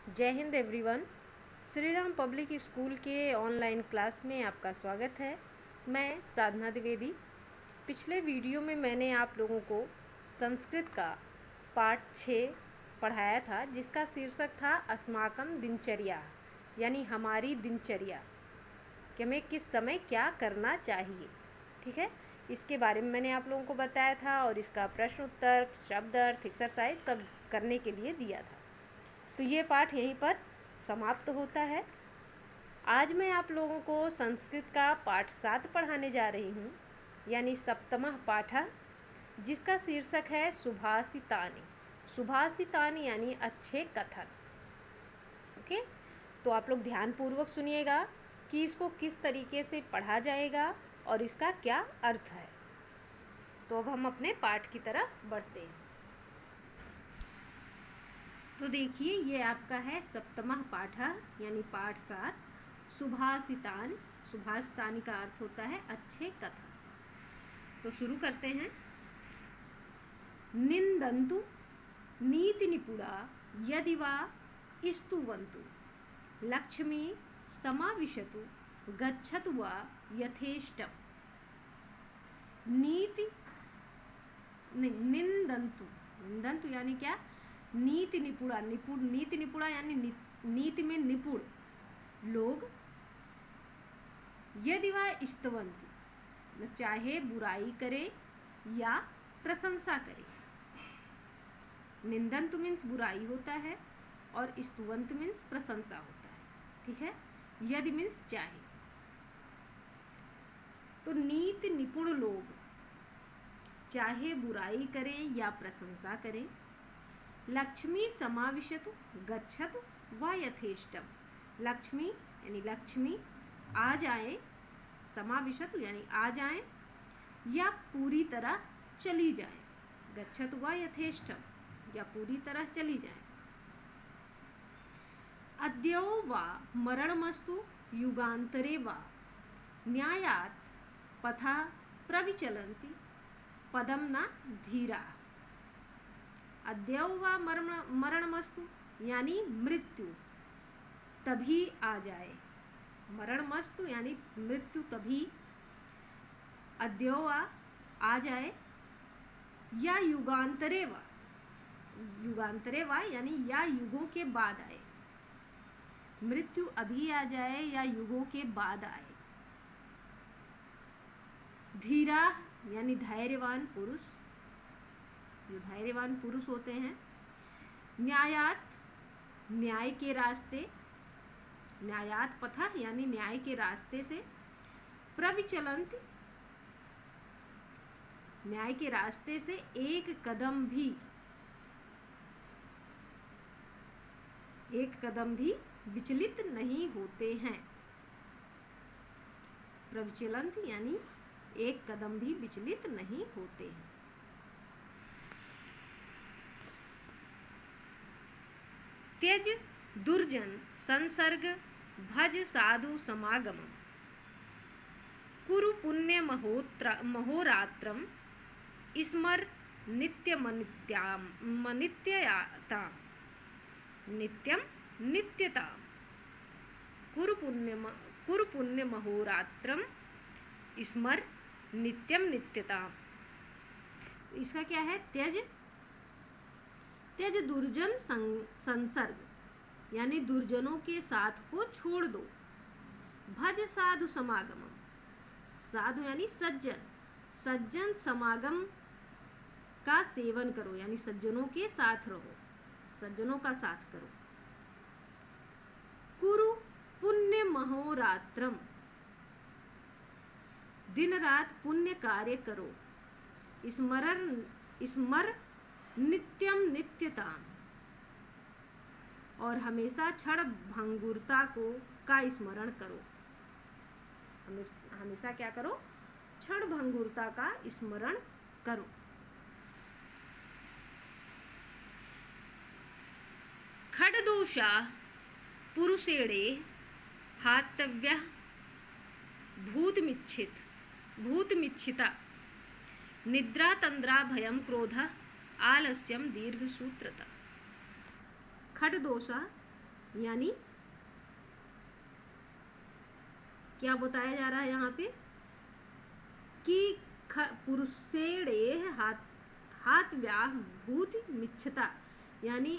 जय Hind everyone. Shri Ram public school के online class में आपका स्वागत है। मैं साधना द्विवेदी। पिछले वीडियो में मैंने आप लोगों को संस्कृत का पाठ 6 पढ़ाया था, जिसका शीर्षक था अस्माकं दिनचर्या, यानी हमारी दिनचर्या कि हमें किस समय क्या करना चाहिए। ठीक है, इसके बारे में मैंने आप लोगों को बताया था और इसका प्रश्न उत्तर, शब्द अर्थ, एक्सरसाइज सब करने के लिए दिया था। तो ये पाठ यहीं पर समाप्त होता है। आज मैं आप लोगों को संस्कृत का पाठ 7 पढ़ाने जा रही हूँ, यानी सप्तमः पाठ, जिसका शीर्षक है सुभाषितानि। सुभाषितानि यानी अच्छे कथन। ओके, तो आप लोग ध्यानपूर्वक सुनिएगा कि इसको किस तरीके से पढ़ा जाएगा और इसका क्या अर्थ है। तो अब हम अपने पाठ की तरफ बढ़ते हैं। तो देखिए, ये आपका है सप्तमः पाठ, यानी पाठ 7, सुभाषितानि। सुभाषितानि का अर्थ होता है अच्छे कथन। तो शुरू करते हैं। निंदन्तु नीति निपुणा यदि वा स्तुवन्तु, लक्ष्मी समाविशतु गच्छतु वा यथेष्टम्। निंदन्तु, निंदन्तु यानी क्या? नीति निपुणा, नीति निपुणा यानी नीति में निपुण लोग, यदि वह स्तुवन्तु, चाहे बुराई करे या प्रशंसा करे। निंदन्तु मीन्स बुराई होता है और स्तुवन्तु मीन्स प्रशंसा होता है। ठीक है, यदि मीन्स चाहे। तो नीति निपुण लोग चाहे बुराई करें या प्रशंसा करें। लक्ष्मी समाविशतु गच्छतु वा यथेष्टम। लक्ष्मी यानी लक्ष्मी आ जाए, समाविशतु यानी आ जाए या पूरी तरह चली जाए। गच्छतु वा यथेष्टम या पूरी तरह चली जाए। अद्यो वा मरणमस्तु युगांतरे वा न्यायात् पथा प्रविचलन्ति पदम न धीरा। अद्यो वा मरणमस्तु यानी मृत्यु तभी आ जाए। मरणमस्तु यानी मृत्यु तभी, अद्यो वा आ जाए, या युगांतरे वा, युगांतरे वा यानी या युगों के बाद आए। मृत्यु अभी आ जाए या युगों के बाद आए। धीरा यानी धैर्यवान पुरुष, जो धैर्यवान पुरुष होते हैं। न्यायात न्याय के रास्ते, न्यायात पथा यानी न्याय के रास्ते से। प्रविचलंत न्याय के रास्ते से एक कदम भी विचलित नहीं होते हैं। प्रविचलंत यानी एक कदम भी विचलित नहीं होते हैं। त्यज दुर्जन संसर्ग भज साधु समागमम्, कुरु पुण्य महोरात्रम स्मर नित्यम नित्यताम। कुरु पुण्य महोरात्रम स्मर नित्यम नित्यताम। इसका क्या है? त्यज दुर्जन संसर्ग, यानी दुर्जनों के साथ को छोड़ दो। भज साधु समागम, साधु यानी सज्जन, सज्जन समागम का सेवन करो, यानी सज्जनों के साथ रहो, सज्जनों का साथ करो। कुरु पुण्य महोरात्रम, दिन रात पुण्य कार्य करो। स्मर नित्यम नित्यताम, और हमेशा क्षण भंगुरता का स्मरण करो। हमेशा क्या करो? क्षण भंगुरता का स्मरण करो। खडदोषा पुरुषेणे हातव्य भूतमिच्छिता निद्रा तंद्रा भयम क्रोध आलस्यम दीर्घ सूत्रता। खडदोषा यानी क्या बताया जा रहा है यहाँ पे कि पुरुषेड़े हाथ व्याह भूत मिच्छता, यानी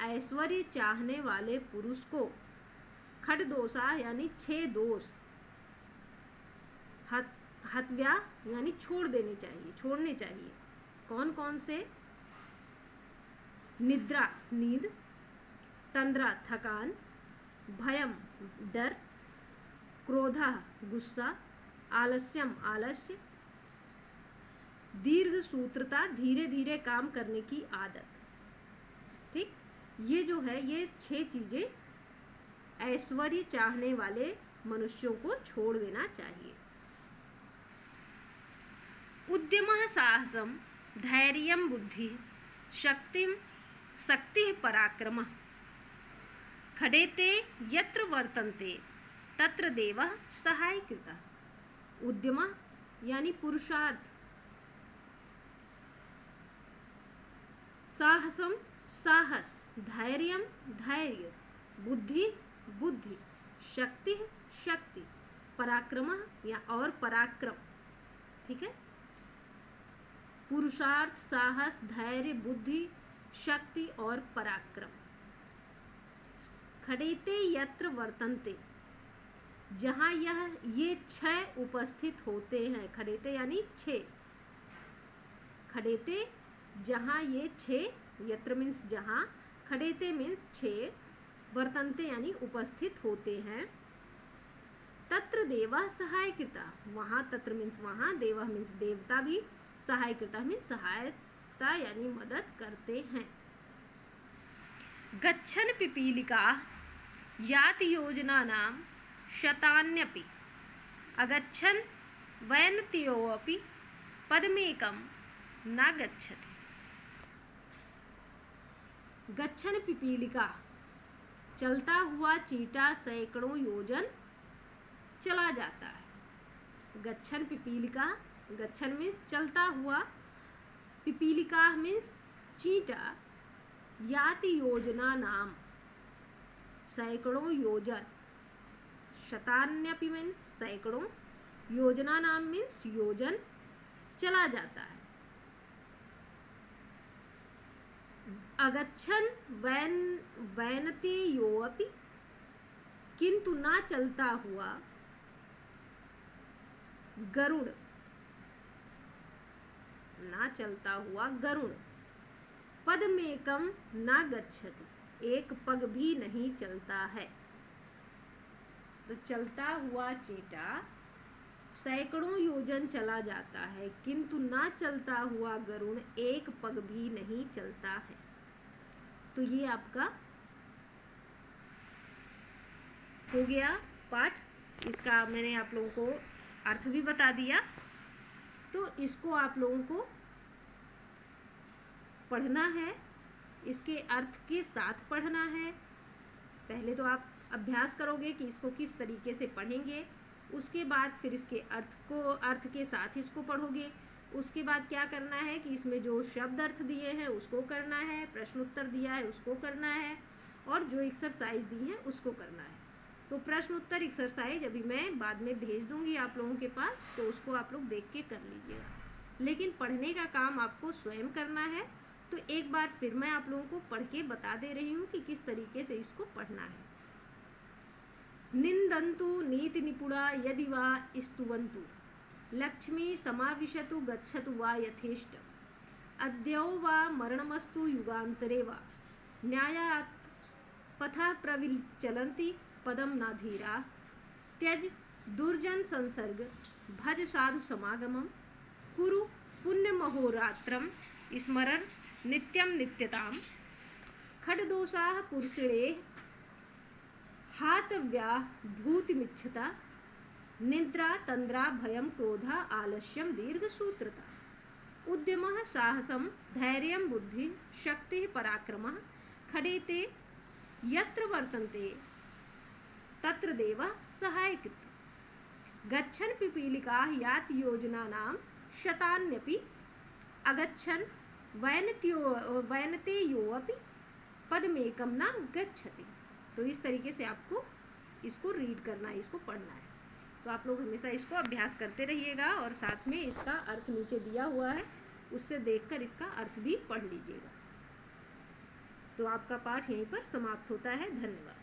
ऐश्वर्य चाहने वाले पुरुष को खडदोषा यानी 6 दोष, हत्या यानी छोड़ने चाहिए। कौन कौन से? निद्रा नींद, तंद्रा थकान, भयम डर, क्रोधा गुस्सा, आलस्यम आलस्य, दीर्घ सूत्रता धीरे धीरे काम करने की आदत। ठीक, ये जो है ये 6 चीजें ऐश्वर्य चाहने वाले मनुष्यों को छोड़ देना चाहिए। उद्यमः साहसम धैर्यं बुद्धि शक्तिः पराक्रमः खडेते यत्र वर्तन्ते तत्र देवः सहायकृतः। उद्यमः यानी पुरुषार्थ, साहसम साहस, धैर्यम धैर्य, बुद्धि, शक्ति, पराक्रमः या और पराक्रम। ठीक है, पुरुषार्थ, साहस, धैर्य, बुद्धि, शक्ति और पराक्रम। खडेते यत्र वर्तन्ते, जहाँ ये 6 उपस्थित होते हैं। खडेते यानी 6, खडेते जहाँ ये 6, यत्र मीन्स जहाँ, खडेते मीन्स 6, वर्तन्ते यानी उपस्थित होते हैं। तत्र देवः सहायकृता, वहाँ तत्र मीन्स वहाँ, देवः मीन्स देवता भी, सहायकृता मीन्स सहायता यानी मदद करते हैं। गच्छन् पिपीलिका याति योजनानां शतान्यपि अगच्छन् वैनत्योऽपि पदमेकं न गच्छति। गच्छन् पिपीलिका, चलता हुआ चींटा सैकड़ों योजन चला जाता है। गच्छन् पिपीलिका, गच्छन् मीन्स चलता हुआ, पिपीलिका मीन्स चींटा, याति योजना नाम सैकड़ों योजन, शतान्यपि मीन्स सैकड़ों, योजना नाम मीन्स योजन, चला जाता है। अगच्छन् वैनते योऽपि, किंतु ना चलता हुआ गरुड़, ना चलता हुआ गरुड़, पदमेकं न गच्छति, एक पग भी नहीं चलता है। तो चलता हुआ चींटा सैकड़ों योजन चला जाता है, किंतु ना चलता हुआ गरुड़ एक पग भी नहीं चलता है। तो ये आपका हो गया पाठ। इसका मैंने आप लोगों को अर्थ भी बता दिया। तो इसको आप लोगों को पढ़ना है, इसके अर्थ के साथ पढ़ना है। पहले तो आप अभ्यास करोगे कि इसको किस तरीके से पढ़ेंगे, उसके बाद फिर इसके अर्थ के साथ इसको पढ़ोगे। उसके बाद क्या करना है कि इसमें जो शब्द अर्थ दिए हैं उसको करना है, प्रश्न उत्तर दिया है उसको करना है, और जो एक्सरसाइज दी है उसको करना है। तो प्रश्न उत्तर एक्सरसाइज अभी मैं बाद में भेज दूंगी आप लोगों के पास, तो उसको आप लोग देख के कर लीजिएगा। लेकिन पढ़ने का काम आपको स्वयं करना है। तो एक बार फिर मैं आप लोगों को पढ़ के बता दे रही हूँ कि किस तरीके से इसको पढ़ना है। निंदन्तु नीति निपुणा यदि वा स्तुवन्तु, लक्ष्मी समाविशतु गच्छतु वा यथेष्ट, अद्यौ वा मरणमस्तु युगान्तरे वा, न्यायात् पथः प्रविचलन्ति पदम न धीरा, त्यज दुर्जन संसर्ग, भज साधु समागमम, कुरु पुण्यमहोरात्रम, स्मरन् नित्यं नित्यताम, खड्दोषाः पुरुषिणे हातव्या भूतिमिच्छता, निद्रा तंद्रा भयं क्रोधा आलस्यम दीर्घसूत्रता, उद्यमः साहसं धैर्यं बुद्धि शक्तिः पराक्रमः खडेते यत्र वर्तन्ते तत्र देवः सहायकृतः। गच्छन् पिपीलिकाः याति योजनानां शतान्यपि अगच्छन् वैनते योऽपि पदमेकं न गच्छति। तो इस तरीके से आपको इसको रीड करना है, इसको पढ़ना है। तो आप लोग हमेशा इसको अभ्यास करते रहिएगा और साथ में इसका अर्थ नीचे दिया हुआ है, उससे देखकर इसका अर्थ भी पढ़ लीजिएगा। तो आपका पाठ यहीं पर समाप्त होता है। धन्यवाद।